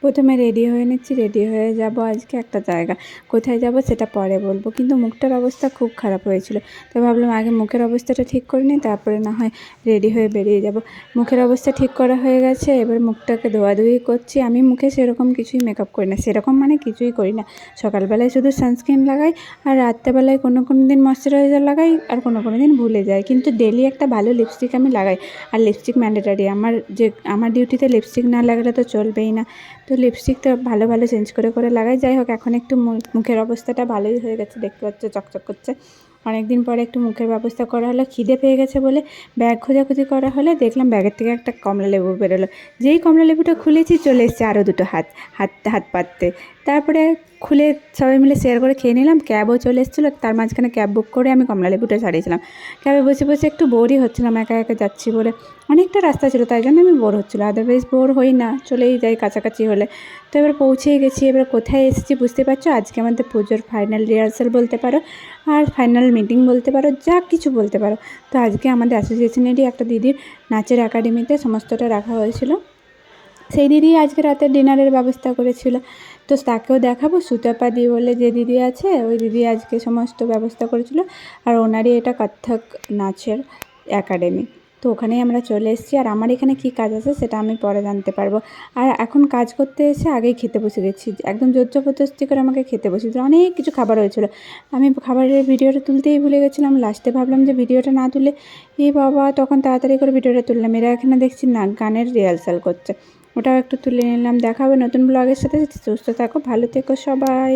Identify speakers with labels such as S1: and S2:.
S1: প্রথমে রেডি হয়ে নিচ্ছি, রেডি হয়ে যাব আজকে একটা জায়গা। কোথায় যাব সেটা পরে বলবো, কিন্তু মুখটার অবস্থা খুব খারাপ হয়েছিল। তো ভাবলাম আগে মুখের অবস্থাটা ঠিক করে নিই, তারপরে না হয় রেডি হয়ে বেরিয়ে যাব। মুখের অবস্থা ঠিক করা হয়ে গেছে, এবার মুখটাকে ধোয়াধুয়ি করছি। আমি মুখে সেরকম কিছুই মেকআপ করি না, সেরকম মানে কিছুই করি না। সকালবেলায় শুধু সানস্ক্রিন লাগাই, আর রাত্রেবেলায় কোনো দিন ময়শ্চারাইজার লাগাই, আর কোনো দিন ভুলে যাই। কিন্তু ডেলি একটা ভালো লিপস্টিক আমি লাগাই, আর লিপস্টিক ম্যান্ডেটারি। আমার ডিউটিতে লিপস্টিক না লাগালে তো চলবেই না। তো লিপস্টিকটা ভালো ভালো চেঞ্জ করে লাগাই। যাই হোক, এখন একটু মুখের অবস্থাটা ভালোই হয়ে গেছে, দেখতে পাচ্ছ চকচক করছে। অনেক দিন পরে একটু মুখের ব্যবস্থা করা হলো। খিদে পেয়ে গেছে বলে ব্যাগ খোঁজাখুঁজি করা হলে দেখলাম ব্যাগের থেকে একটা কমলা লেবু বেরোলো। যেই কমলা লেবুটা খুলেছি চলে এসছে আরও দুটো হাত পাততে। তারপরে খুলে সবাই মিলে শেয়ার করে খেয়ে নিলাম। ক্যাবও চলে এসেছিলো, তার মাঝখানে ক্যাব বুক করে আমি কমলা লেবুটা ছাড়িয়েছিলাম। ক্যাবে বসে বসে একটু বোরই হচ্ছিলাম, একা একা যাচ্ছি বলে। অনেকটা রাস্তা ছিল, তাই জন্য আমি বোর হচ্ছিলো, আদারওয়াইজ বোর হই না, চলেই যাই কাছাকাছি হলে। তো এবার পৌঁছেই গেছি। এবার কোথায় এসেছি বুঝতে পারছো, আজকে আমাদের পুজোর ফাইনাল রিহার্সাল বলতে পারো, আর ফাইনাল মিটিং বলতে পারো, যা কিছু বলতে পারো। তো আজকে আমাদের অ্যাসোসিয়েশনেরই একটা দিদির নাচের একাডেমিতে সমস্তটা রাখা হয়েছিল। সেই দিদি আজকে রাতের ডিনারের ব্যবস্থা করেছিল। তো তাকেও দেখাবো। সুতপা দি বলে যে দিদি আছে, ওই দিদি আজকে সমস্ত ব্যবস্থা করেছিল। আর ওনারই এটা কত্থক নাচের একাডেমি। তো ওখানেই আমরা চলে এসেছি। আর আমার এখানে কী কাজ আছে সেটা আমি পরে জানতে পারবো। আর এখন কাজ করতে এসে আগেই খেতে বসে গেছি, একদম জোর জবরদস্তি করে আমাকে খেতে বসেছিল। অনেক কিছু খাবার হয়েছিল, আমি খাবারের ভিডিওটা তুলতেই ভুলে গেছিলাম। লাস্টে ভাবলাম যে ভিডিওটা না তুলে, এই বাবা, তখন তাড়াতাড়ি করে ভিডিওটা তুললাম। এরা এখানে দেখছি না গানের রিহার্সাল করছে, ওটাও একটু তুলে নিলাম। দেখা হবে নতুন ব্লগের সাথে। সুস্থ থাকো, ভালো থেকো সবাই।